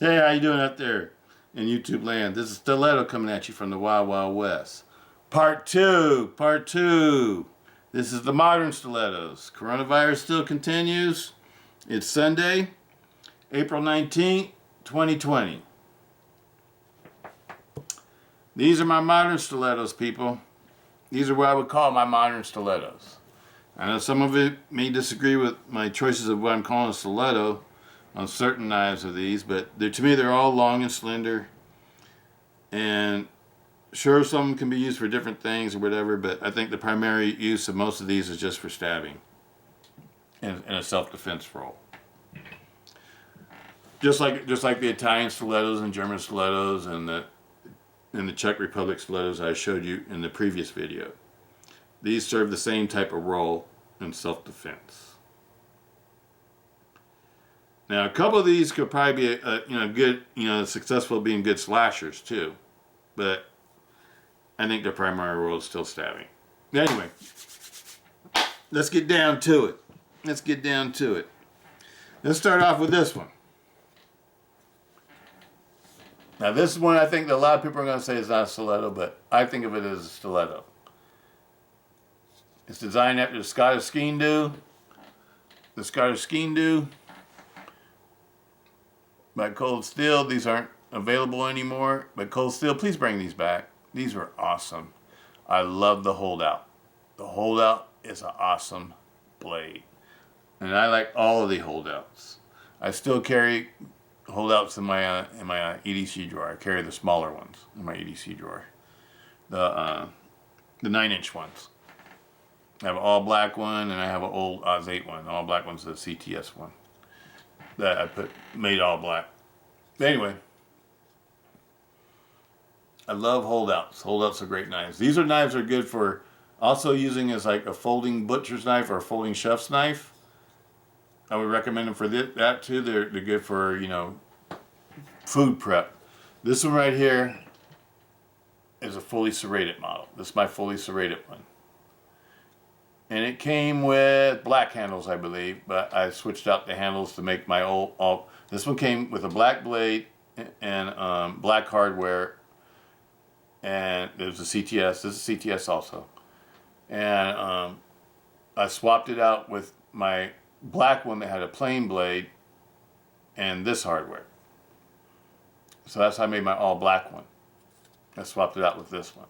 Hey, how you doing out there in YouTube land? This is Stiletto coming at you from the Wild Wild West. Part 2. This is the modern stilettos. Coronavirus still continues. It's Sunday, April 19th, 2020. These are my modern stilettos, people. These are what I would call my modern stilettos. I know some of it may disagree with my choices of what I'm calling a stiletto on certain knives of these, but to me they're all long and slender, and sure, some can be used for different things or whatever, but I think the primary use of most of these is just for stabbing in a self-defense role. Just like the Italian stilettos and German stilettos and the Czech Republic stilettos I showed you in the previous video. These serve the same type of role in self-defense. Now, a couple of these could probably be good, successful at being good slashers too, but I think their primary role is still stabbing. Anyway, let's get down to it. Let's start off with this one. Now, this is one I think that a lot of people are going to say is not a stiletto, but I think of it as a stiletto. It's designed after the Scottish Skene-Dhu. The Scottish Skene-Dhu by Cold Steel. These aren't available anymore, but Cold Steel, please bring these back. These were awesome. I love the holdout. The holdout is an awesome blade, and I like all of the holdouts. I still carry holdouts in my EDC drawer. I carry the smaller ones in my EDC drawer, the 9-inch ones. I have an all black one, and I have an old Oz 8 one. The all black one's the CTS one that I made all black. Anyway, I love holdouts. Holdouts are great knives. These are knives that are good for also using as like a folding butcher's knife or a folding chef's knife. I would recommend them for that too. They're good for, food prep. This one right here is a fully serrated model. This is my fully serrated one. And it came with black handles, I believe, but I switched out the handles to make my old. This one came with a black blade and black hardware, and there's a CTS. This is CTS also, and I swapped it out with my black one that had a plain blade and this hardware. So that's how I made my all black one. I swapped it out with this one.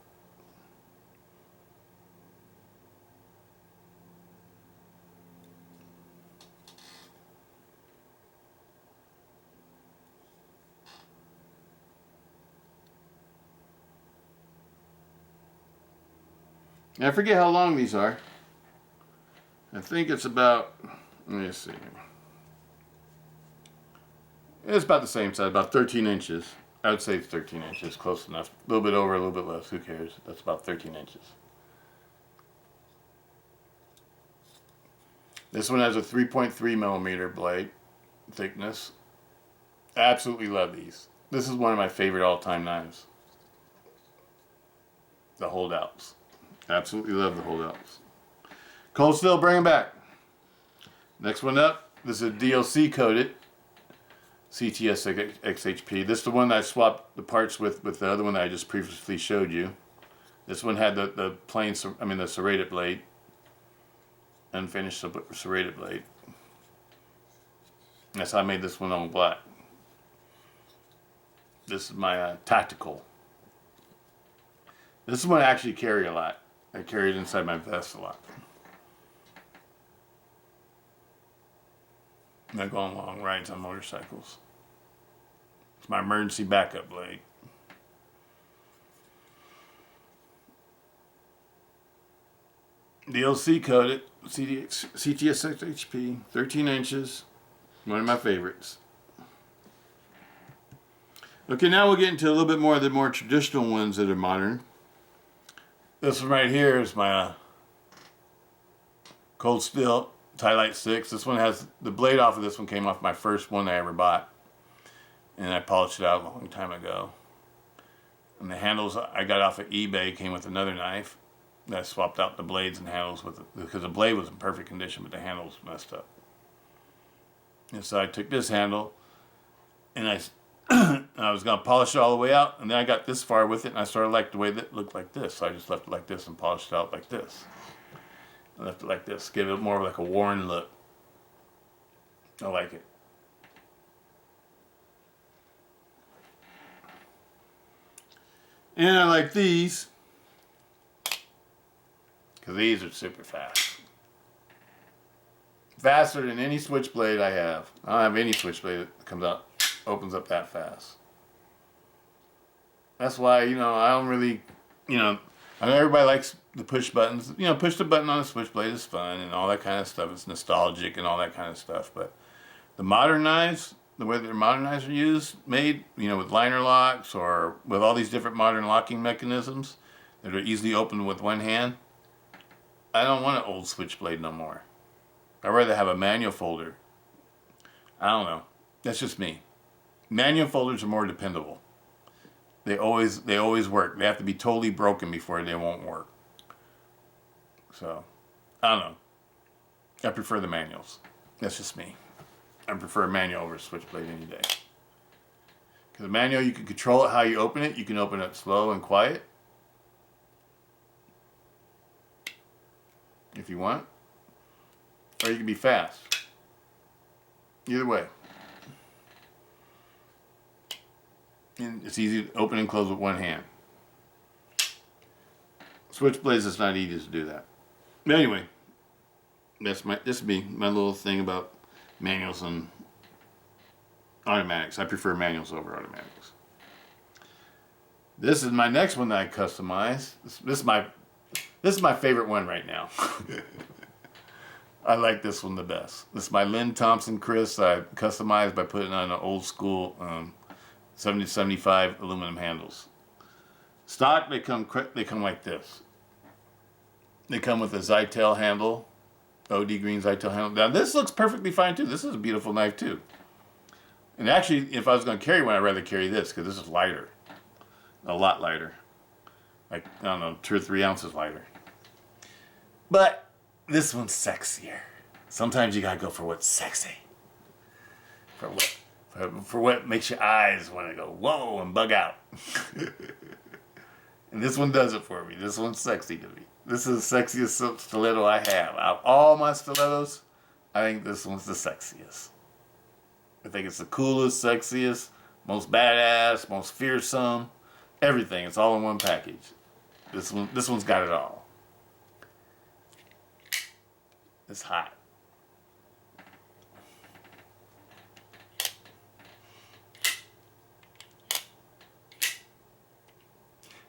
I forget how long these are. I think it's about, let me see. It's about the same size, about 13 inches. I would say it's 13 inches, close enough. A little bit over, a little bit less, who cares? That's about 13 inches. This one has a 3.3 millimeter blade thickness. Absolutely love these. This is one of my favorite all-time knives. The holdouts. Absolutely love the holdouts. Cold Steel, bring them back. Next one up, this is a DLC coated CTS XHP. This is the one that I swapped the parts with the other one that I just previously showed you. This one had the plain, the serrated blade, unfinished serrated blade. That's how I made this one on black. This is my tactical. This is one I actually carry a lot. I carry it inside my vest a lot. And I go on long rides on motorcycles. It's my emergency backup blade. DLC coated CTS HP, 13 inches. One of my favorites. Okay, now we'll get into a little bit more of the more traditional ones that are modern. This one right here is my Cold Steel Tie-Light 6. This one has, the blade off of this one came off my first one I ever bought. And I polished it out a long time ago. And the handles I got off of eBay came with another knife. I swapped out the blades and handles with it, because the blade was in perfect condition, but the handles messed up. And so I took this handle and I I was going to polish it all the way out, and then I got this far with it, and I sort of liked the way that it looked like this. So I just left it like this and polished it out like this. I left it like this, give it more of like a worn look. I like it. And I like these, because these are super fast. Faster than any switchblade I have. I don't have any switchblade that comes out, opens up that fast. That's why, you know, I don't really, you know, I know everybody likes the push buttons. You know, push the button on a switchblade is fun and all that kind of stuff. It's nostalgic and all that kind of stuff. But the modern knives, the way that modern knives are used, made, you know, with liner locks or with all these different modern locking mechanisms that are easily opened with one hand, I don't want an old switchblade no more. I'd rather have a manual folder. I don't know. That's just me. Manual folders are more dependable. They always work. They have to be totally broken before they won't work. So, I don't know. I prefer the manuals. That's just me. I prefer a manual over a switchblade any day. Because a manual, you can control it how you open it. You can open it slow and quiet, if you want. Or you can be fast. Either way. And it's easy to open and close with one hand. Switchblades, it's not easy to do that. But anyway, this is me, my little thing about manuals and automatics. I prefer manuals over automatics. This is my next one that I customized. This is my favorite one right now. I like this one the best. This is my Lynn Thompson Chris. I customized by putting on an old school 70-75 aluminum handles. Stock, they come like this. They come with a Zytel handle, OD green Zytel handle. Now this looks perfectly fine too. This is a beautiful knife too. And actually, if I was going to carry one, I'd rather carry this because this is lighter, a lot lighter. Like, I don't know, 2 or 3 ounces lighter. But this one's sexier. Sometimes you gotta go for what's sexy. For what makes your eyes want to go whoa and bug out. And this one does it for me. This one's sexy to me. This is the sexiest stiletto I have. Out of all my stilettos, I think this one's the sexiest. I think it's the coolest, sexiest, most badass, most fearsome, everything. It's all in one package. This one's got it all. It's hot.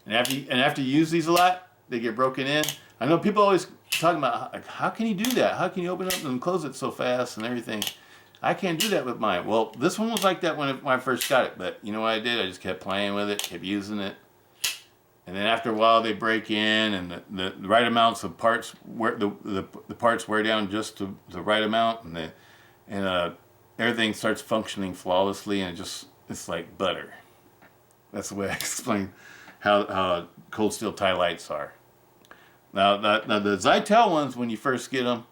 And after you use these a lot, they get broken in. I know people always talking about, like, how can you do that? How can you open up and close it so fast and everything? I can't do that with mine. Well, this one was like that when I first got it, but you know what I did? I just kept playing with it, kept using it. And then after a while, they break in, and the right amounts of parts, where the parts wear down just to the right amount, and everything starts functioning flawlessly, and it's like butter. That's the way I explain how cold steel tie lights are. Now the Zytel ones, when you first get them,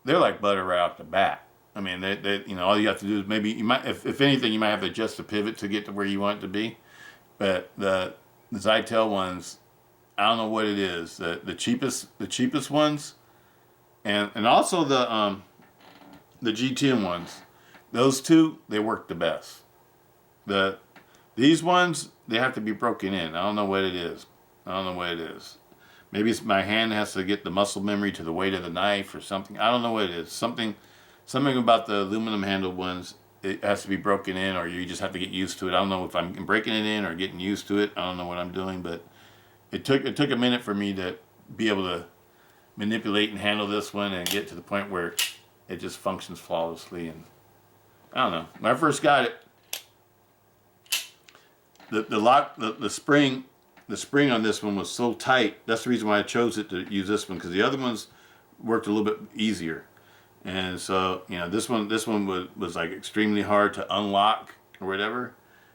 they're like butter right off the bat. I mean, they you know, all you have to do is maybe you might, if anything, you might have to adjust the pivot to get to where you want it to be. But the Zytel ones, I don't know what it is. The cheapest ones, and also the G10 ones, those two, they work the best. These ones, they have to be broken in. I don't know what it is. Maybe it's my hand has to get the muscle memory to the weight of the knife or something. I don't know what it is. Something about the aluminum handled ones, it has to be broken in, or you just have to get used to it. I don't know if I'm breaking it in or getting used to it. I don't know what I'm doing, but it took a minute for me to be able to manipulate and handle this one and get to the point where it just functions flawlessly. And I don't know. When I first got it, the spring on this one was so tight. That's the reason why I chose it to use this one, because the other ones worked a little bit easier. And so, you know, this one was like extremely hard to unlock or whatever.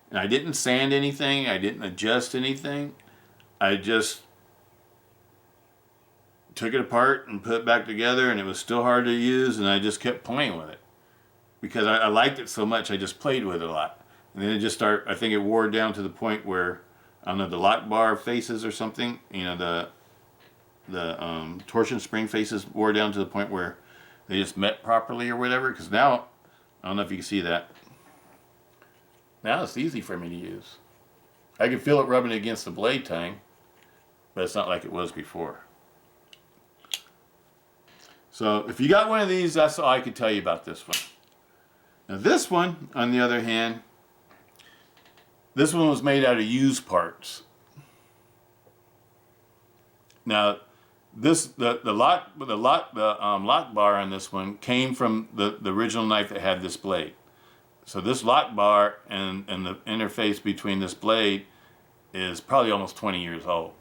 And I didn't sand anything. I didn't adjust anything. I just took it apart and put it back together, and it was still hard to use, and I just kept playing with it. Because I liked it so much, I just played with it a lot. And then it just started, I think it wore down to the point where, I don't know, the lock bar faces or something, you know, the torsion spring faces wore down to the point where they just met properly or whatever. Because now, I don't know if you can see that. Now it's easy for me to use. I can feel it rubbing against the blade tang, but it's not like it was before. So if you got one of these, that's all I can tell you about this one. Now this one, on the other hand, this one was made out of used parts. Now, the lock bar on this one came from the original knife that had this blade. So this lock bar and the interface between this blade is probably almost 20 years old.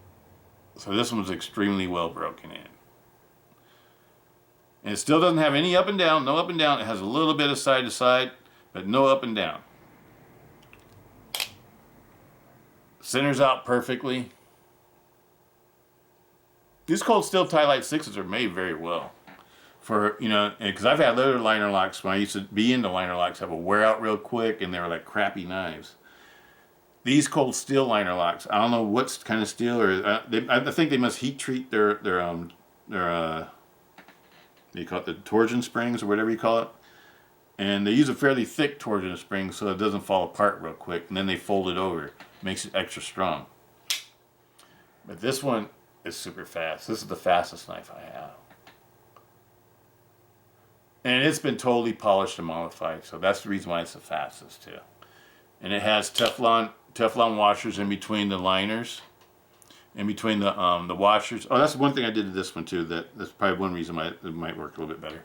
So this one was extremely well broken in. And it still doesn't have any up and down, no up and down. It has a little bit of side to side, but no up and down. Centers out perfectly. These cold steel Tie-Lite 6s are made very well. For, you know, because I've had other liner locks when I used to be into liner locks that would wear out real quick and they were like crappy knives. These cold steel liner locks, I don't know what kind of steel, or I think they must heat treat their you call it the torsion springs or whatever you call it. And they use a fairly thick torsion spring so it doesn't fall apart real quick, and then they fold it over. Makes it extra strong. But this one is super fast. This is the fastest knife I have. And it's been totally polished and modified, so that's the reason why it's the fastest too. And it has Teflon washers in between the liners, in between the washers. Oh, that's one thing I did to this one too. That's probably one reason why it might work a little bit better.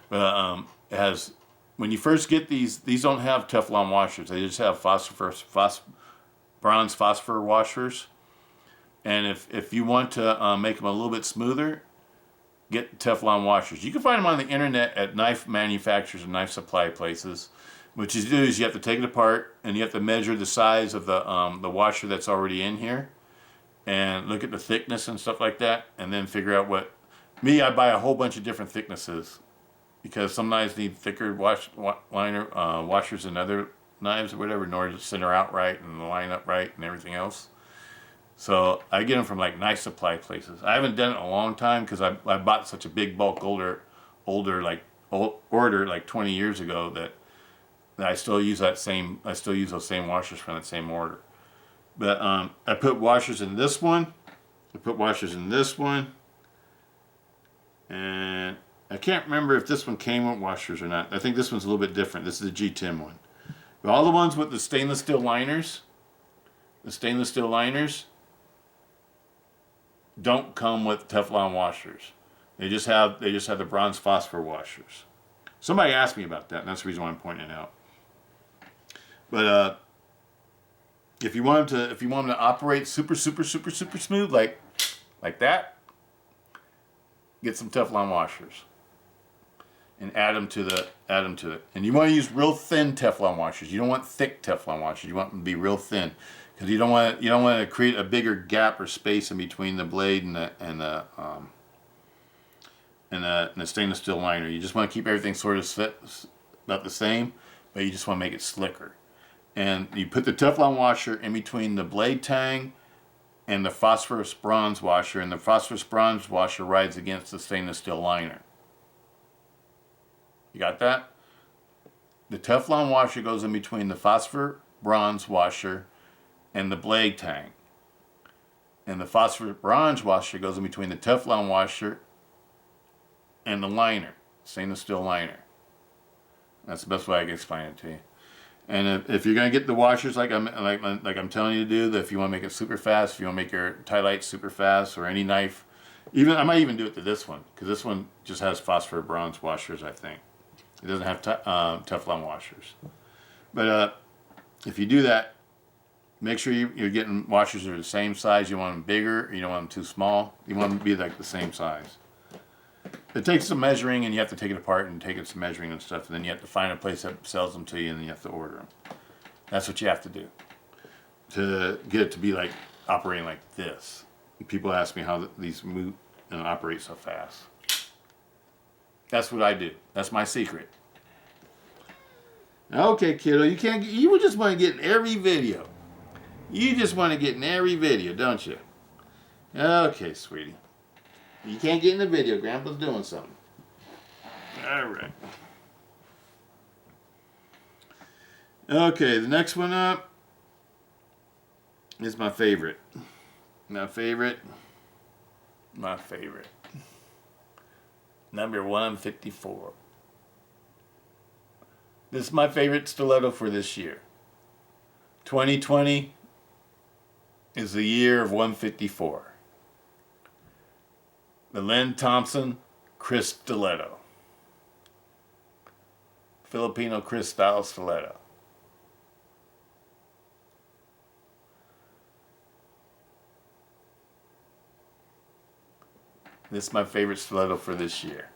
But it has, when you first get these don't have Teflon washers. They just have bronze phosphor washers. And if you want to make them a little bit smoother, get Teflon washers. You can find them on the internet at knife manufacturers and knife supply places. What you do is you have to take it apart and you have to measure the size of the washer that's already in here, and look at the thickness and stuff like that, and then figure out what. I buy a whole bunch of different thicknesses because some knives need thicker washers than other knives or whatever in order to center out right and line up right and everything else. So I get them from like knife supply places. I haven't done it in a long time because I bought such a big bulk order like 20 years ago that I still use those same washers from that same order. But I put washers in this one. I put washers in this one. And I can't remember if this one came with washers or not. I think this one's a little bit different. This is a G10 one. But all the ones with the stainless steel liners don't come with Teflon washers. They just have the bronze phosphor washers. Somebody asked me about that, and that's the reason why I'm pointing it out. But if you want them to operate super smooth like that, get some Teflon washers and add them to it. And you want to use real thin Teflon washers. You don't want thick Teflon washers. You want them to be real thin because you don't want to create a bigger gap or space in between the blade and the stainless steel liner. You just want to keep everything sort of about the same, but you just want to make it slicker. And you put the Teflon washer in between the blade tang and the phosphorus bronze washer, and the phosphorus bronze washer rides against the stainless steel liner. You got that? The Teflon washer goes in between the phosphor bronze washer and the blade tang. And the phosphor bronze washer goes in between the Teflon washer and the liner, stainless steel liner. That's the best way I can explain it to you. And if you're gonna get the washers like I'm telling you to do, that if you want to make it super fast, if you want to make your Tie-Lite super fast, or any knife, I might even do it to this one because this one just has phosphor bronze washers. I think it doesn't have Teflon washers. But if you do that, make sure you're getting washers that are the same size. You want them bigger. You don't want them too small. You want them to be like the same size. It takes some measuring, and you have to take it apart and take it some measuring and stuff, and then you have to find a place that sells them to you, and then you have to order them. That's what you have to do to get it to be like operating like this. People ask me how these move and operate so fast. That's what I do. That's my secret. Okay, kiddo, you can't. You just want to get in every video. You just want to get in every video, don't you? Okay, sweetie. You can't get in the video. Grandpa's doing something. All right. Okay, the next one up is my favorite. My favorite. My favorite. Number 154. This is my favorite stiletto for this year. 2020 is the year of 154. The Len Thompson Chris Stiletto. Filipino Chris style stiletto. This is my favorite stiletto for this year.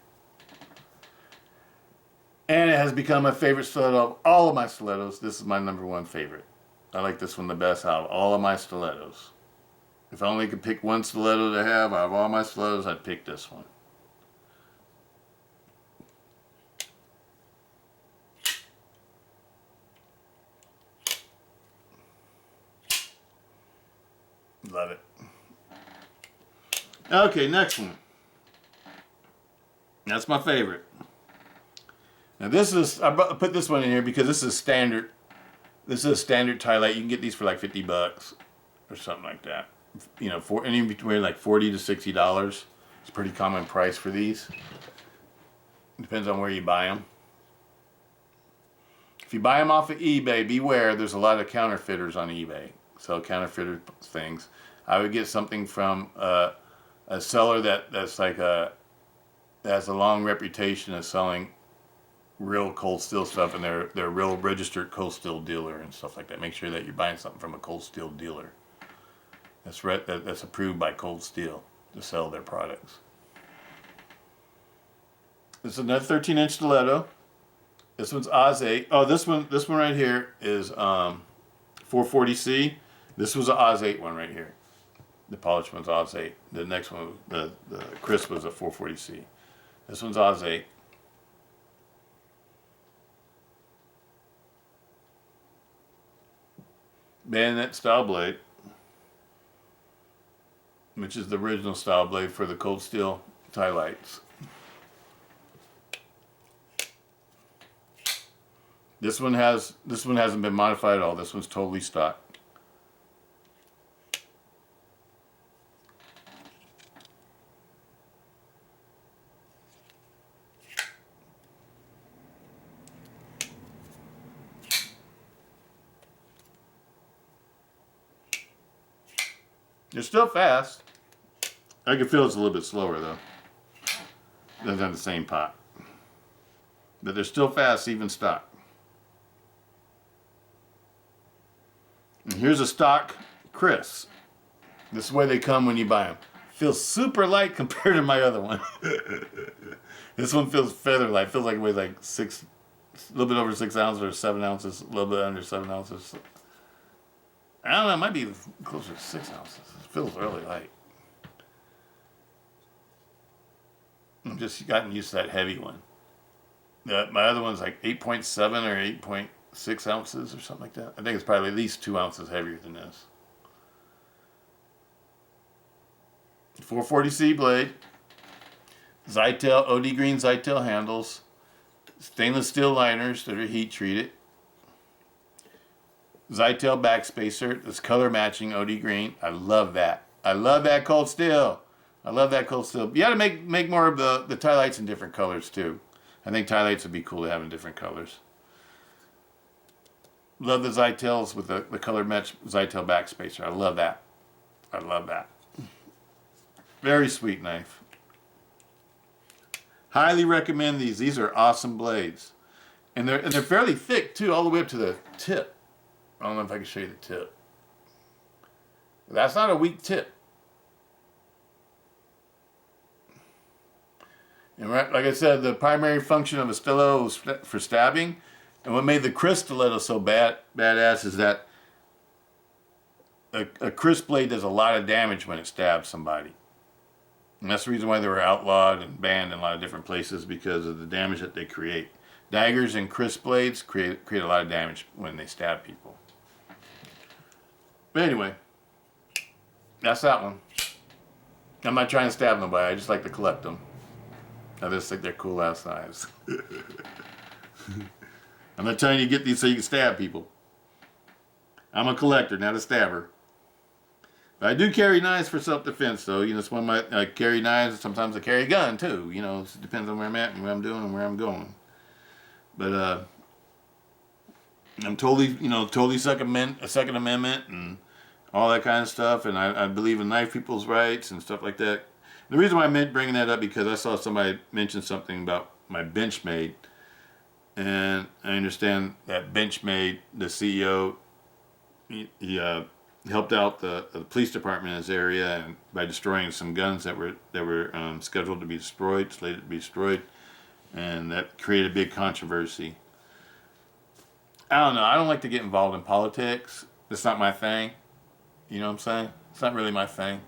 And it has become my favorite stiletto of all of my stilettos. This is my number one favorite. I like this one the best out of all of my stilettos. If I only could pick one stiletto to have out of all my stilettos, I'd pick this one. Love it. Okay, next one. That's my favorite. Now this is, I put this one in here because this is standard. This is a standard tie light. You can get these for like $50 or something like that. You know, for any between like $40 to $60. It's a pretty common price for these. Depends on where you buy them. If you buy them off of eBay, beware. There's a lot of counterfeiters on eBay. Sell counterfeiter things. I would get something from a seller that's like that has a long reputation of selling real cold steel stuff, and they're a real registered cold steel dealer and stuff like that. Make sure that you're buying something from a cold steel dealer that's approved by Cold Steel to sell their products. This is another 13-inch stiletto. This one's Oz 8. Oh, this one right here is 440C. This was an Oz 8 one right here. The polished one's Oz 8. The next one, the crisp, was a 440C. This one's Oz 8. Bayonet style blade, which is the original style blade for the cold steel tie lights. This one hasn't been modified at all. This one's totally stock. They're still fast. I can feel it's a little bit slower though. Than the same pot. But they're still fast, even stock. And here's a stock Chris. This is the way they come when you buy them. Feels super light compared to my other one. This one feels feather light. Feels like it weighs like a little bit over 6 ounces or 7 ounces, a little bit under 7 ounces. I don't know, it might be closer to 6 ounces. It feels really light. I've just gotten used to that heavy one. My other one's like 8.7 or 8.6 ounces or something like that. I think it's probably at least 2 ounces heavier than this. 440C blade. Zytel, OD green Zytel handles. Stainless steel liners that are heat treated. Zytel backspacer. This color matching OD green. I love that. I love that cold steel. I love that cold steel. You gotta make more of the tie lights in different colors too. I think tie lights would be cool to have in different colors. Love the Zytels with the color match Zytel backspacer. I love that. I love that. Very sweet knife. Highly recommend these. These are awesome blades. And they're fairly thick too, all the way up to the tip. I don't know if I can show you the tip. That's not a weak tip. And right, like I said, the primary function of a stiletto was for stabbing. And what made the Chris stiletto so badass is that a Chris blade does a lot of damage when it stabs somebody. And that's the reason why they were outlawed and banned in a lot of different places, because of the damage that they create. Daggers and crisp blades create a lot of damage when they stab people. But anyway, that's that one. I'm not trying to stab nobody. I just like to collect them. I just think they're cool ass knives. I'm not telling you to get these so you can stab people. I'm a collector, not a stabber. But I do carry knives for self-defense, though. You know, it's one of my, I carry knives. Sometimes I carry a gun too. You know, it depends on where I'm at and what I'm doing and where I'm going. But I'm totally, you know, totally Second Amendment and all that kind of stuff. And I believe in knife people's rights and stuff like that. The reason why I meant bringing that up because I saw somebody mention something about my Benchmade, and I understand that Benchmade, the CEO, he helped out the police department in his area and by destroying some guns that were scheduled to be destroyed, slated to be destroyed, and that created a big controversy. I don't know. I don't like to get involved in politics. It's not my thing. You know what I'm saying? It's not really my thing.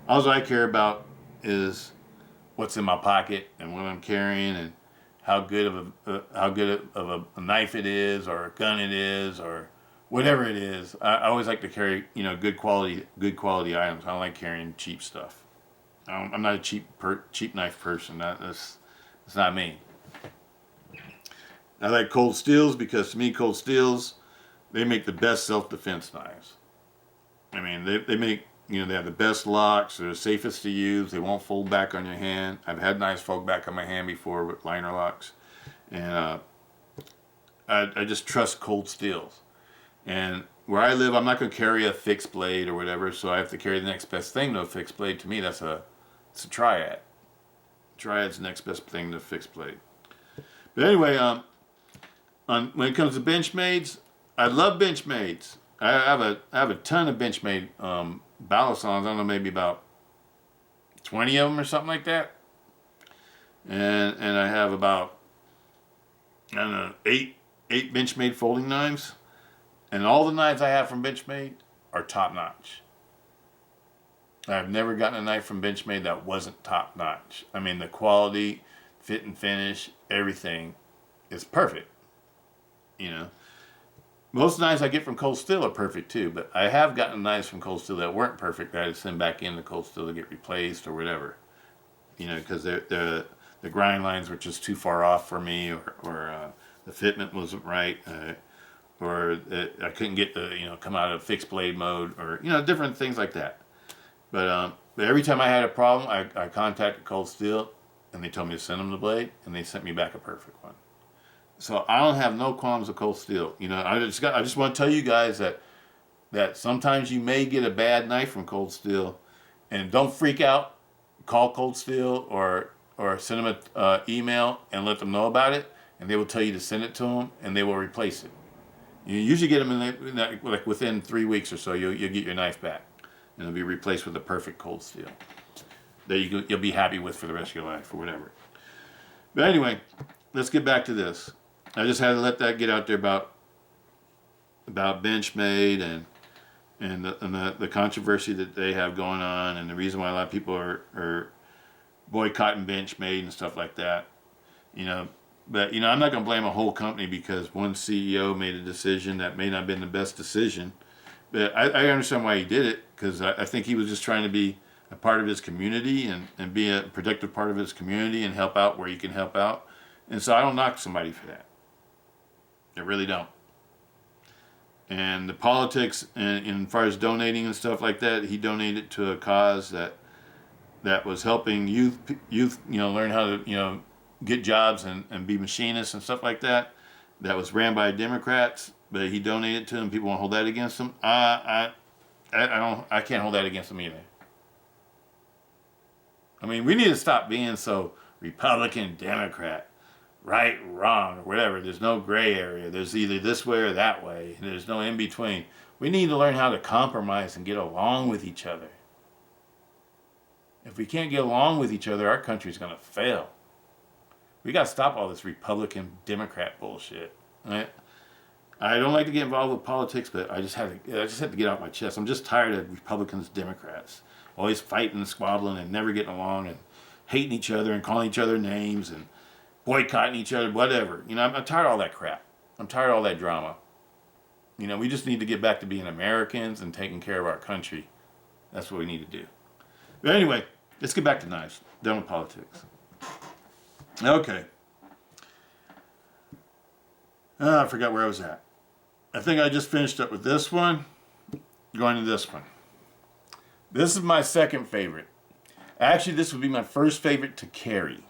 All I care about is what's in my pocket and what I'm carrying and how good of a knife it is or a gun it is or whatever it is. I always like to carry, you know, good quality items. I don't like carrying cheap stuff. I'm not a cheap knife person. That's not me. I like Cold Steels because to me Cold Steels, they make the best self-defense knives. I mean, they make, you know, they have the best locks. They're the safest to use. They won't fold back on your hand. I've had knives fold back on my hand before with liner locks. And I just trust Cold Steels. And where I live, I'm not going to carry a fixed blade or whatever, so I have to carry the next best thing to a fixed blade. To me, it's a Triad. Triad's the next best thing to a fixed blade. But anyway, when it comes to Benchmades, I love Benchmades. I have a ton of Benchmade Balisons. I don't know, maybe about 20 of them or something like that. And I have about, I don't know, eight Benchmade folding knives. And all the knives I have from Benchmade are top notch. I've never gotten a knife from Benchmade that wasn't top notch. I mean, the quality, fit and finish, everything is perfect. You know. Most knives I get from Cold Steel are perfect too, but I have gotten knives from Cold Steel that weren't perfect that I send back into Cold Steel to get replaced or whatever. You know, because the grind lines were just too far off for me, or the fitment wasn't right, or I couldn't get the, you know, come out of fixed blade mode, or, you know, different things like that. But every time I had a problem, I contacted Cold Steel, and they told me to send them the blade, and they sent me back a perfect one. So I don't have no qualms with Cold Steel. You know, I just want to tell you guys that sometimes you may get a bad knife from Cold Steel, and don't freak out. Call Cold Steel or send them an email and let them know about it, and they will tell you to send it to them, and they will replace it. You usually get them like within 3 weeks or so. You'll get your knife back, and it'll be replaced with a perfect Cold Steel that you'll be happy with for the rest of your life or whatever. But anyway, let's get back to this. I just had to let that get out there about Benchmade and the controversy that they have going on, and the reason why a lot of people are boycotting Benchmade and stuff like that. You know, but you know, I'm not going to blame a whole company because one CEO made a decision that may not have been the best decision. But I understand why he did it, because I think he was just trying to be a part of his community and be a productive part of his community and help out where he can help out. And so I don't knock somebody for that. I really don't. And the politics, and as far as donating and stuff like that, he donated to a cause that was helping youth, you know, learn how to, you know, get jobs and be machinists and stuff like that. That was ran by Democrats, but he donated to them. People want to hold that against him. I can't hold that against him either. I mean, we need to stop being so Republican, Democrat. Right, wrong, or whatever. There's no gray area. There's either this way or that way. There's no in between. We need to learn how to compromise and get along with each other. If we can't get along with each other, our country's going to fail. We got to stop all this Republican, Democrat bullshit. Right? I don't like to get involved with politics, but I just had to get out my chest. I'm just tired of Republicans, Democrats, always fighting and squabbling and never getting along and hating each other and calling each other names and boycotting each other, whatever. You know, I'm tired of all that crap. I'm tired of all that drama. You know, we just need to get back to being Americans and taking care of our country. That's what we need to do. But anyway, let's get back to knives. Done with politics. Okay. I forgot where I was at. I think I just finished up with this one. Going to this one. This is my second favorite. Actually, this would be my first favorite to carry.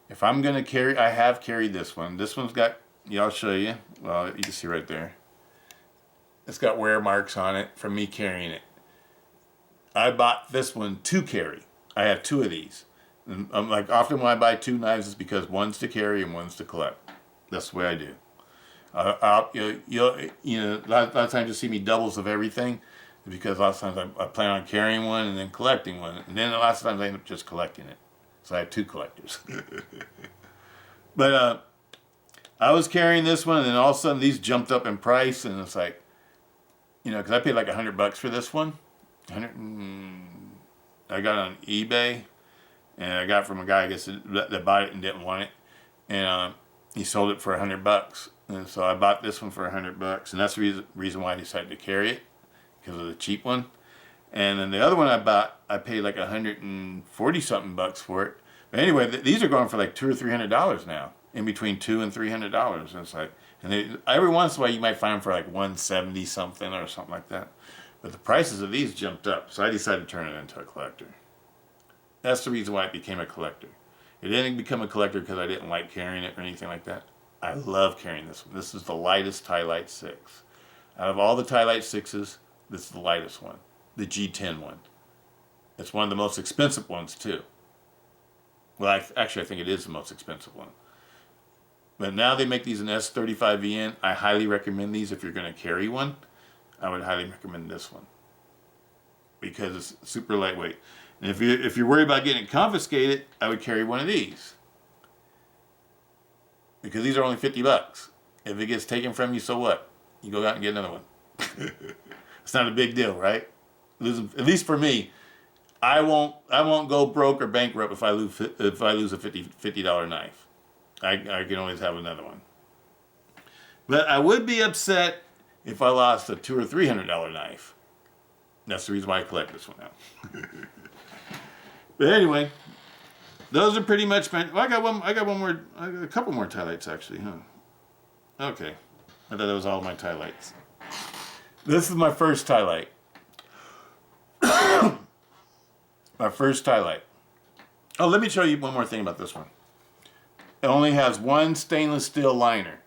If I'm going to carry, I have carried this one. This one's got, yeah, I'll show you. Well, you can see right there. It's got wear marks on it from me carrying it. I bought this one to carry. I have two of these. And I'm like, often when I buy two knives, it's because one's to carry and one's to collect. That's the way I do. A lot of times you see me doubles of everything because a lot of times I plan on carrying one and then collecting one. And then a lot of times I end up just collecting it. So I have two collectors. But I was carrying this one and then all of a sudden these jumped up in price and it's like, you know, because I paid like $100 for this one. I got it on eBay and I got it from a guy, I guess, that bought it and didn't want it. And he sold it for $100. And so I bought this one for $100, and that's the reason why I decided to carry it, because of the cheap one. And then the other one I bought, I paid like $140-something for it. But anyway, these are going for like $200 or $300 now, in between $200 and $300. And it's like, and every once in a while you might find them for like $170 something or something like that. But the prices of these jumped up, so I decided to turn it into a collector. That's the reason why it became a collector. It didn't become a collector because I didn't like carrying it or anything like that. I love carrying this one. This is the lightest Tie-Lite 6. Out of all the Tie-Lite 6s, this is the lightest one. The G10 one. It's one of the most expensive ones, too. Well, actually, I think it is the most expensive one. But now they make these in S35VN. I highly recommend these if you're going to carry one. I would highly recommend this one. Because it's super lightweight. And if you're worried about getting confiscated, I would carry one of these. Because these are only $50. If it gets taken from you, so what? You go out and get another one. It's not a big deal, right? At least for me, I won't go broke or bankrupt if I lose a $50 knife. I can always have another one. But I would be upset if I lost a $200 or $300 knife. That's the reason why I collect this one now. But anyway, those are pretty much my. Well, I got one more. I got a couple more Tie-Lites actually, huh? Okay, I thought that was all my Tie-Lites. This is my first Tie-Lite. My first Tie-Lite. Oh, let me show you one more thing about this one. It only has one stainless steel liner,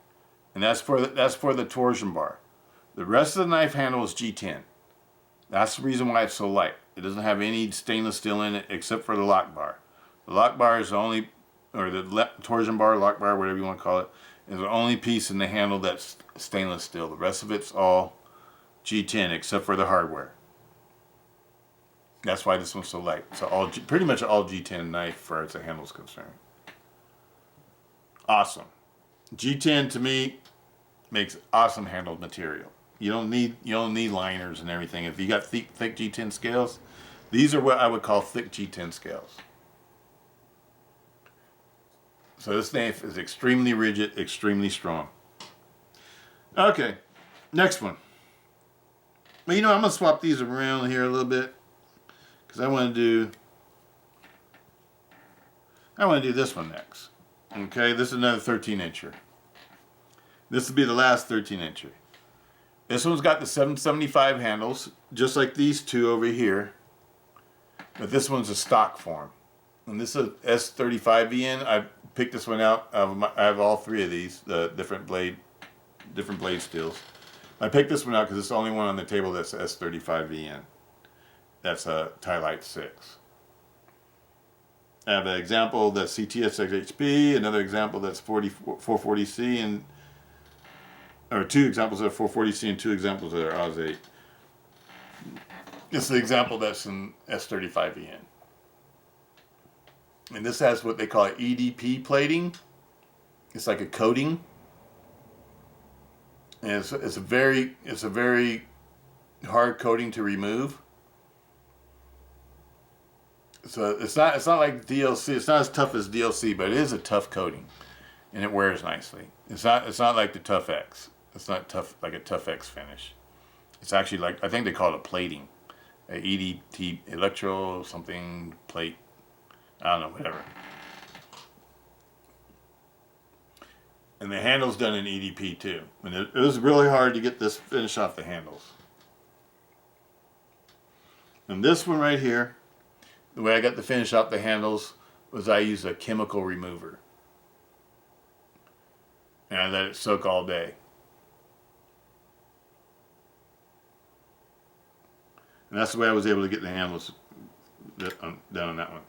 and that's for the torsion bar. The rest of the knife handle is G10. That's the reason why it's so light. It doesn't have any stainless steel in it except for the lock bar. The lock bar is the only, or the torsion bar, lock bar, whatever you want to call it, is the only piece in the handle that's stainless steel. The rest of it's all G10 except for the hardware. That's why this one's so light. So pretty much all G10 knife for as the handle is concerned. Awesome. G10 to me makes awesome handled material. You don't need liners and everything. If you got thick G10 scales, these are what I would call thick G10 scales. So this knife is extremely rigid, extremely strong. Okay, next one. Well, I'm going to swap these around here a little bit because I want to do this one next. Okay, this is another 13-incher. This will be the last 13-incher. This one's got the 775 handles, just like these two over here. But this one's a stock form. And this is S35VN. I picked this one out. I have all three of these, the different blade steels. I picked this one out because it's the only one on the table that's S35VN. That's a Tie-Lite 6. I have an example that's CTS-XHB, another example that's 440C, or two examples that are 440C and two examples that are Oz 8. This is the example that's in S35VN. And this has what they call EDP plating. It's like a coating. And it's a very hard coating to remove. So it's not like DLC. It's not as tough as DLC, but it is a tough coating. and it wears nicely. It's not like the Tough X. It's not tough like a Tough X finish. It's actually like, I think they call it plating, a EDT electro something plate. I don't know, whatever. And the handle's done in EDP too. And it was really hard to get this finish off the handles. And this one right here, the way I got the finish off the handles was I used a chemical remover. And I let it soak all day. And that's the way I was able to get the handles done on that one.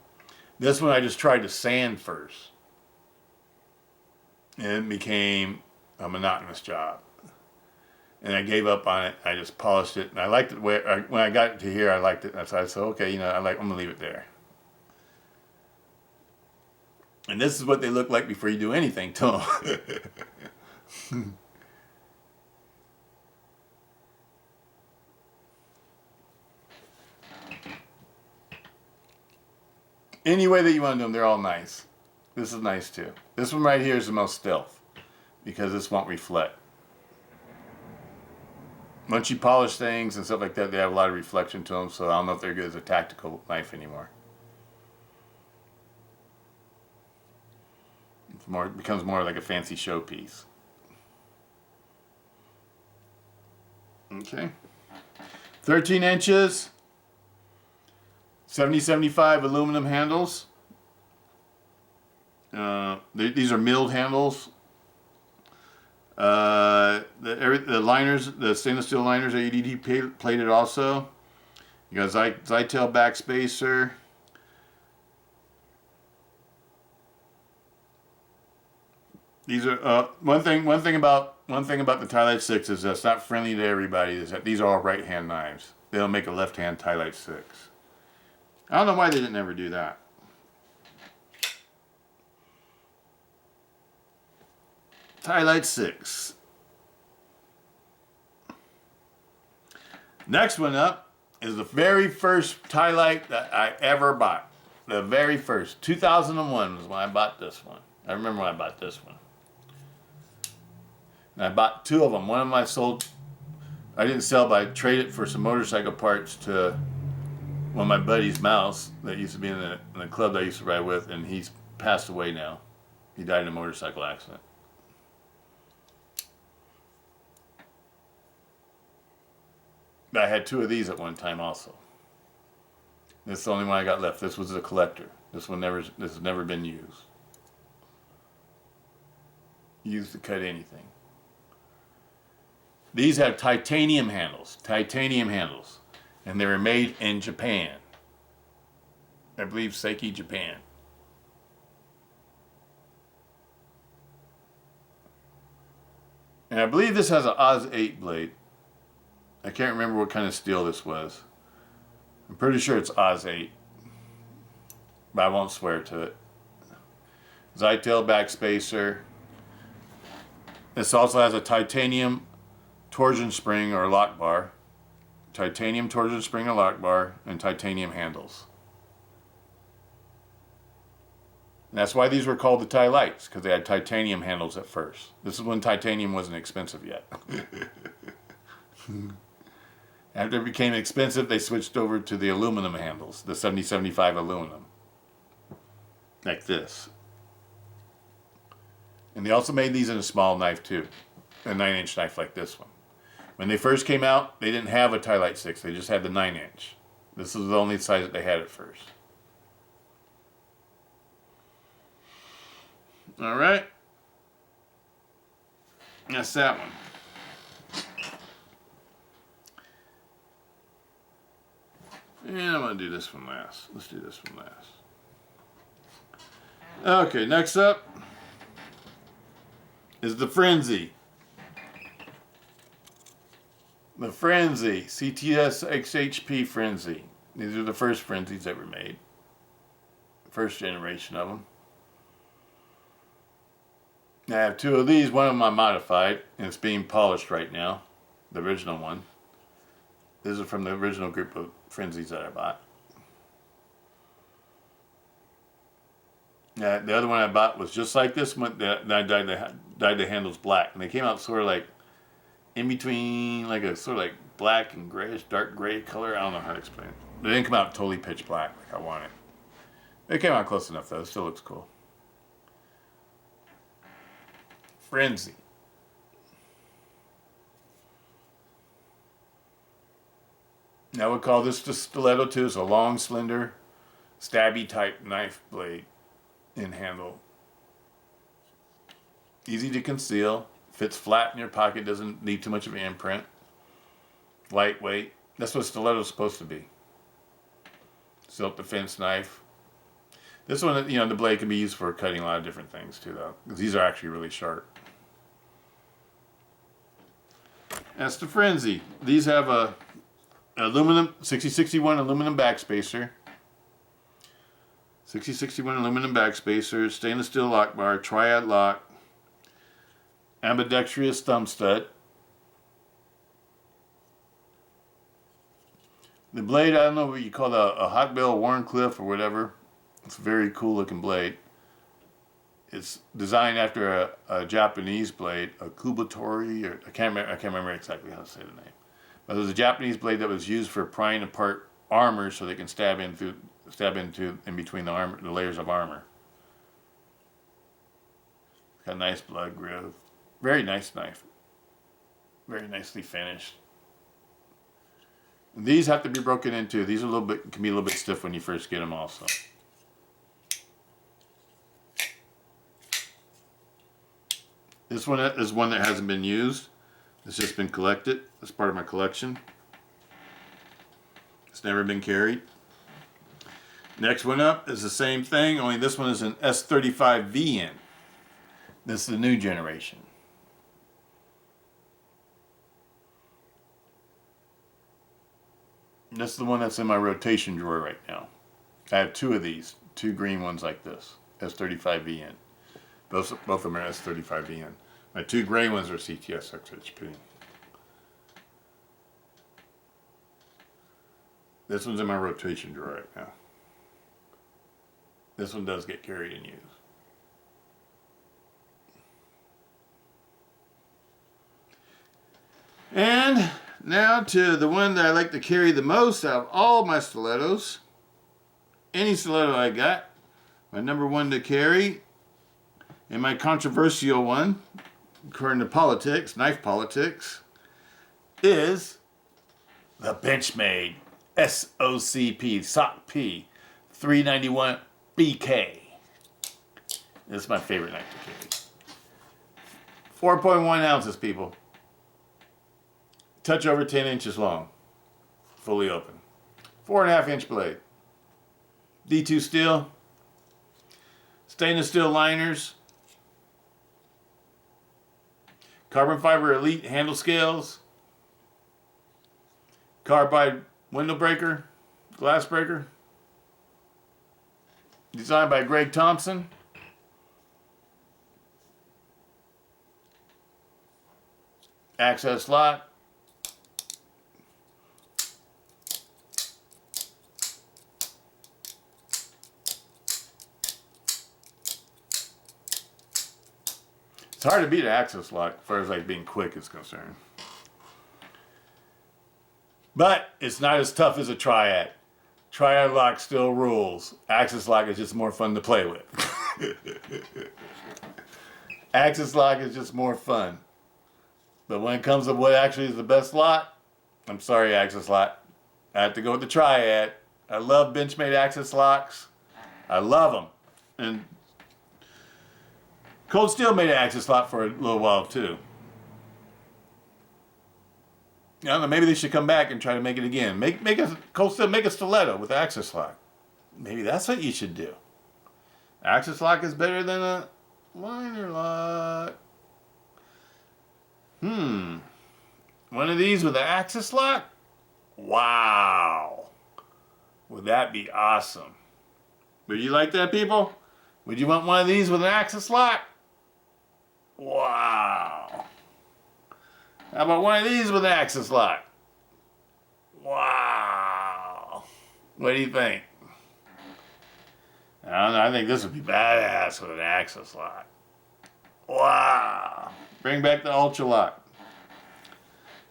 This one I just tried to sand first. And it became a monotonous job. And I gave up on it. I just polished it. And I liked it when I got it to here, I liked it. And so I said, okay, I'm going to leave it there. And this is what they look like before you do anything to them. Any way that you want to do them, they're all nice. This is nice too. This one right here is the most stealth because this won't reflect. Once you polish things and stuff like that, they have a lot of reflection to them, so I don't know if they're good as a tactical knife anymore. It becomes more like a fancy showpiece. Okay. 13 inches. 70-75 aluminum handles. These are milled handles. The liners, the stainless steel liners are EDT plated also. You got Zytel backspacer. These are one thing about the Tylite 6 is that's not friendly to everybody. Is that these are all right hand knives. They don't make a left hand Tylite 6. I don't know why they didn't ever do that. Tylite 6. Next one up is the very first Tylite that I ever bought. The very first. 2001 was when I bought this one. I remember when I bought this one. And I bought two of them. One of them I sold. I didn't sell, but I traded it for some motorcycle parts to one of my buddy's mouse that used to be in the club that I used to ride with, and he's passed away now. He died in a motorcycle accident. I had two of these at one time also. This is the only one I got left. This was a collector. This has never been used. Used to cut anything. These have titanium handles. Titanium handles. And they were made in Japan. I believe Seiki, Japan. And I believe this has an Oz 8 blade. I can't remember what kind of steel this was. I'm pretty sure it's Oz 8. But I won't swear to it. Zytel backspacer. This also has a titanium torsion spring or lock bar. Titanium torsion spring or lock bar. And titanium handles. And that's why these were called the Tylites, because they had titanium handles at first. This is when titanium wasn't expensive yet. After it became expensive, they switched over to the aluminum handles, the 70-75 aluminum. Like this. And they also made these in a small knife too. A 9-inch knife like this one. When they first came out, they didn't have a Tylite 6, they just had the 9-inch. This was the only size that they had at first. Alright. That's that one. And I'm going to do this one last. Let's do this one last. Okay, next up is the Frenzy. The Frenzy. CTS XHP Frenzy. These are the first Frenzies ever made. First generation of them. I have two of these. One of them I modified, and it's being polished right now. The original one. This is from the original group of Frenzies that I bought. The other one I bought was just like this one. That I dyed the handles black, and they came out sort of like in between, like a sort of like black and grayish, dark gray color. I don't know how to explain it. They didn't come out totally pitch black like I wanted. They came out close enough though. It still looks cool. Frenzy. Now we'll call this the Stiletto too. It's a long, slender, stabby type knife blade in handle. Easy to conceal. Fits flat in your pocket. Doesn't need too much of an imprint. Lightweight. That's what Stiletto's supposed to be. Self-defense knife. This one, you know, the blade can be used for cutting a lot of different things too, though. Because these are actually really sharp. That's the Frenzy. These have a aluminum 6061 aluminum backspacer. 6061 aluminum backspacer, stainless steel lock bar, triad lock, ambidextrous thumb stud. The blade, I don't know what you call it, a hot bell Warncliffe or whatever. It's a very cool looking blade. It's designed after a Japanese blade, a Kubotori, or I can't remember exactly how to say the name. But it was a Japanese blade that was used for prying apart armor so they can stab into in between the layers of armor. Got a nice blood groove. Very nice knife. Very nicely finished. And these have to be broken into. These are can be a little bit stiff when you first get them also. This one is one that hasn't been used. It's just been collected. It's part of my collection. It's never been carried. Next one up is the same thing, only this one is an S35VN. This is the new generation. This is the one that's in my rotation drawer right now. I have two of these, two green ones like this, S35VN. Both of them are S35VN. My two gray ones are CTS XHP. This one's in my rotation drawer right now. This one does get carried and used. And now to the one that I like to carry the most out of all my stilettos. Any stiletto I got, my number one to carry, and my controversial one, according to politics, knife politics, is the Benchmade SOCP, SOCP 391 BK. This is my favorite knife to carry. 4.1 ounces, people. Touch over 10 inches long. Fully open. 4.5 inch blade. D2 steel. Stainless steel liners. Carbon fiber elite handle scales. Carbide window breaker. Glass breaker. Designed by Greg Thompson. Access lock. It's hard to beat an access lock as far as like being quick is concerned. But it's not as tough as a triad. Triad lock still rules. Access lock is just more fun to play with. Access lock is just more fun. But when it comes to what actually is the best lock, I'm sorry, access lock. I have to go with the triad. I love Benchmade access locks. I love them. And Cold Steel made an access lock for a little while too. I don't know, maybe they should come back and try to make it again. Cold Steel make a stiletto with access lock. Maybe that's what you should do. Access lock is better than a liner lock. One of these with an access lock? Wow. Would that be awesome? Would you like that, people? Would you want one of these with an access lock? Wow. How about one of these with an access lock? Wow. What do you think? I don't know. I think this would be badass with an Axis lock. Wow. Bring back the Ultra Lock.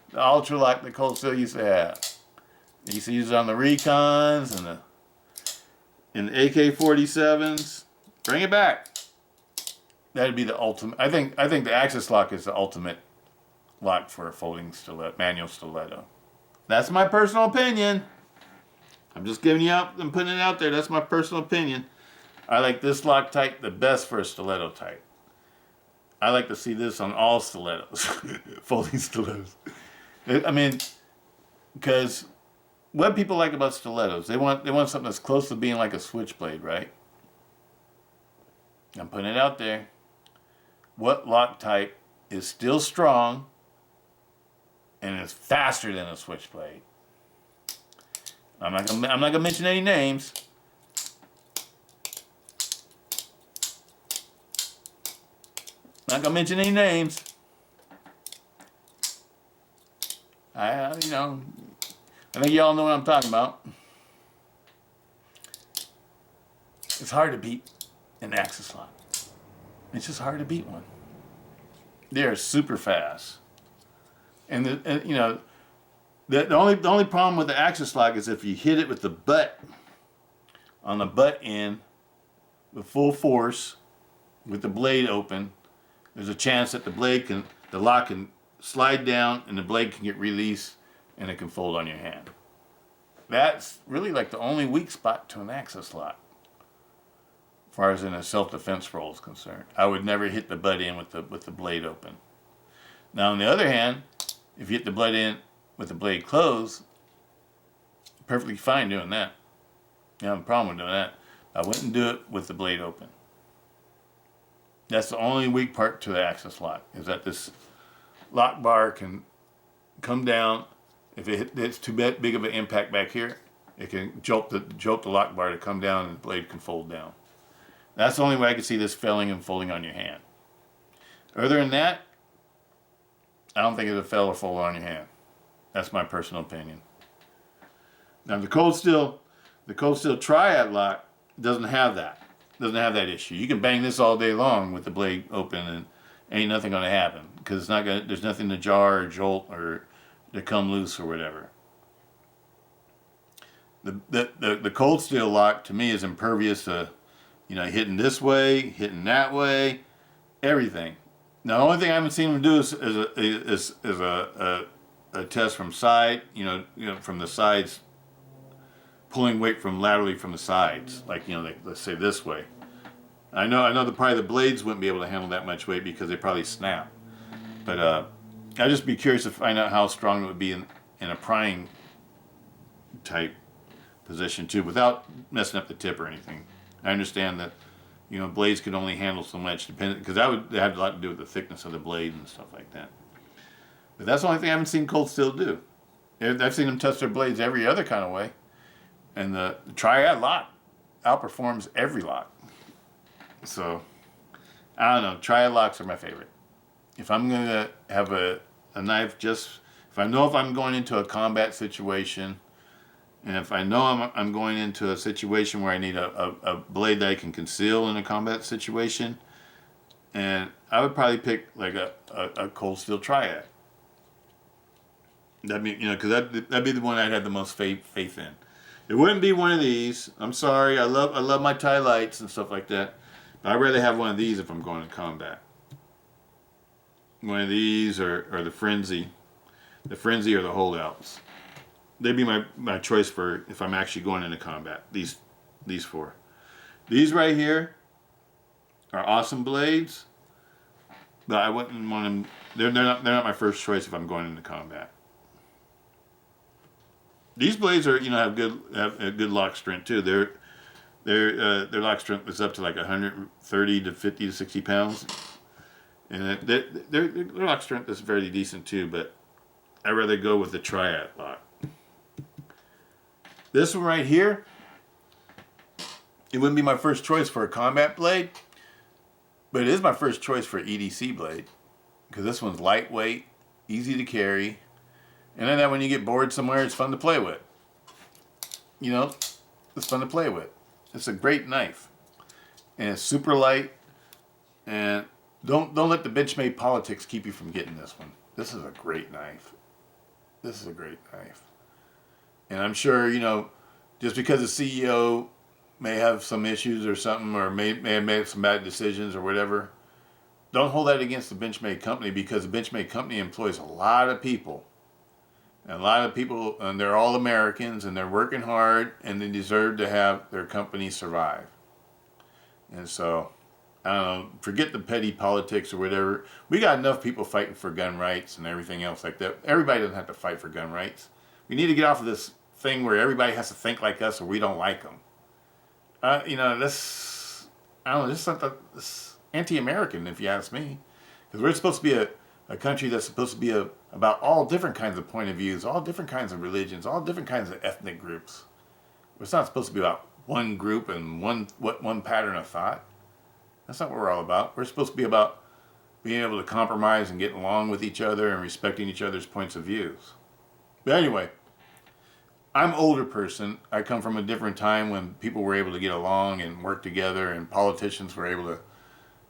The Ultra Lock that Cold Steel used to have. They used to use it on the Recons and the AK-47s. Bring it back. That'd be the ultimate. I think the Axis lock is the ultimate lock for a folding stiletto, manual stiletto. That's my personal opinion. I'm just giving you out and putting it out there. That's my personal opinion. I like this lock type the best for a stiletto type. I like to see this on all stilettos, folding stilettos. I mean, because what people like about stilettos, they want something that's close to being like a switchblade, right? I'm putting it out there. What lock type is still strong and is faster than a switchblade? I'm not gonna mention any names. Not gonna mention any names. I think y'all know what I'm talking about. It's hard to beat an Axis lock. It's just hard to beat one. They're super fast, and the only problem with the Axis lock is if you hit it with the butt on the butt end with full force with the blade open. There's a chance that the lock can slide down and the blade can get released and it can fold on your hand. That's really like the only weak spot to an Axis lock, as far as in a self-defense role is concerned. I would never hit the butt in with the blade open. Now on the other hand, if you hit the butt in with the blade closed, perfectly fine doing that. You don't have a problem with doing that. I wouldn't do it with the blade open. That's the only weak part to the Axis lock, is that this lock bar can come down. If it hits too big of an impact back here, it can jolt the lock bar to come down and the blade can fold down. That's the only way I can see this failing and folding on your hand. Other than that, I don't think it'll fail or fold on your hand. That's my personal opinion. Now the Cold Steel Triad lock doesn't have that. Doesn't have that issue. You can bang this all day long with the blade open and ain't nothing gonna happen, because there's nothing to jar or jolt or to come loose or whatever. The Cold Steel lock to me is impervious to, hitting this way, hitting that way, everything. Now the only thing I haven't seen them do is a test from side, from the sides, pulling weight from laterally from the sides, like let's say this way. I know that probably the blades wouldn't be able to handle that much weight because they probably snap. But I'd just be curious to find out how strong it would be in a prying type position too, without messing up the tip or anything. I understand that blades could only handle so much, because that would have a lot to do with the thickness of the blade and stuff like that. But that's the only thing I haven't seen Cold Steel do. I've seen them test their blades every other kind of way. And the Triad lock outperforms every lock. So, I don't know. Triad locks are my favorite. If I'm going to have a knife, if I know if I'm going into a combat situation, and if I know I'm going into a situation where I need a blade that I can conceal in a combat situation, and I would probably pick like a Cold Steel Triad. That'd be, because that'd be the one I'd have the most faith in. It wouldn't be one of these. I'm sorry. I love my tie lights and stuff like that. But I'd rather have one of these if I'm going to combat. One of these or the Frenzy. The Frenzy or the Holdouts. They'd be my choice for if I'm actually going into combat. These four. These right here are awesome blades. But I wouldn't want them. They're not my first choice if I'm going into combat. These blades are have a good lock strength too. Their lock strength is up to like 130 to 50 to 60 pounds, and their lock strength is very decent too. But I'd rather go with the Triad lock. This one right here, it wouldn't be my first choice for a combat blade, but it is my first choice for EDC blade, because this one's lightweight, easy to carry. And then when you get bored somewhere, it's fun to play with. It's fun to play with. It's a great knife. and it's super light. And don't let the Benchmade politics keep you from getting this one. This is a great knife. This is a great knife. And I'm sure, you know, just because the CEO may have some issues or something, or may have made some bad decisions or whatever, don't hold that against the Benchmade company, because the Benchmade company employs a lot of people. And a lot of people, and they're all Americans, and they're working hard, and they deserve to have their company survive. And so, I don't know, forget the petty politics or whatever. We got enough people fighting for gun rights and everything else like that. Everybody doesn't have to fight for gun rights. We need to get off of this thing where everybody has to think like us or we don't like them. You know, this, I don't know, this anti-American, if you ask me. Because we're supposed to be a country that's supposed to be about all different kinds of point of views, all different kinds of religions, all different kinds of ethnic groups. It's not supposed to be about one group and one pattern of thought. That's not what we're all about. We're supposed to be about being able to compromise and get along with each other and respecting each other's points of views. But anyway, I'm an older person. I come from a different time when people were able to get along and work together, and politicians were able to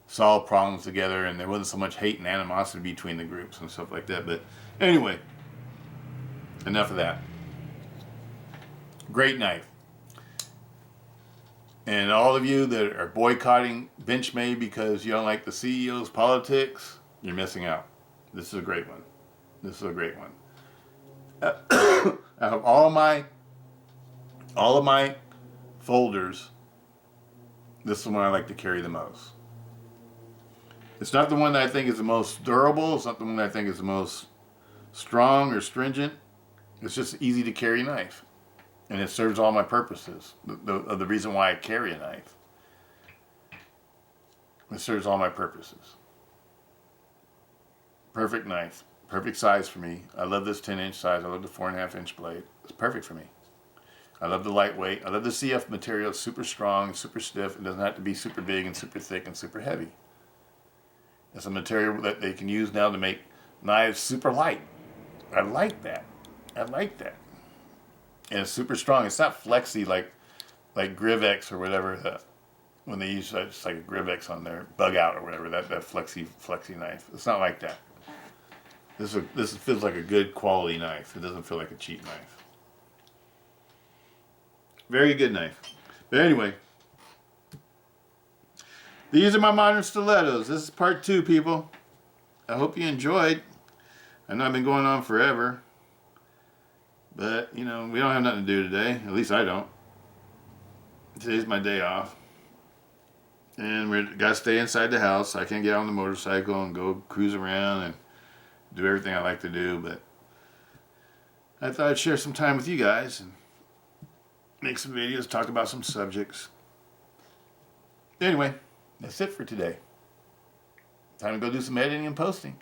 solve problems together, and there wasn't so much hate and animosity between the groups and stuff like that. But anyway, enough of that. Great knife. And all of you that are boycotting Benchmade because you don't like the CEO's politics, you're missing out. This is a great one. This is a great one. Out of all of my folders, this is the one I like to carry the most. It's not the one that I think is the most durable. It's not the one that I think is the most strong or stringent. It's just an easy to carry knife. And it serves all my purposes. The reason why I carry a knife. It serves all my purposes. Perfect knife. Perfect size for me. I love this 10-inch size. I love the 4.5-inch blade. It's perfect for me. I love the lightweight. I love the CF material. It's super strong, super stiff. It doesn't have to be super big and super thick and super heavy. It's a material that they can use now to make knives super light. I like that. I like that. And it's super strong. It's not flexy like Grivex or whatever. When they use just like a Grivex on their bug out or whatever, that flexy knife. It's not like that. This feels like a good quality knife. It doesn't feel like a cheap knife. Very good knife. But anyway, these are my modern stilettos. This is part 2, people. I hope you enjoyed. I know I've been going on forever. But, you know, we don't have nothing to do today. At least I don't. Today's my day off. And we got to stay inside the house. I can't get on the motorcycle and go cruise around and do everything I like to do. But I thought I'd share some time with you guys and make some videos, talk about some subjects. Anyway, that's it for today. Time to go do some editing and posting.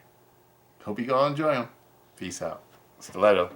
Hope you all enjoy them. Peace out. Stiletto.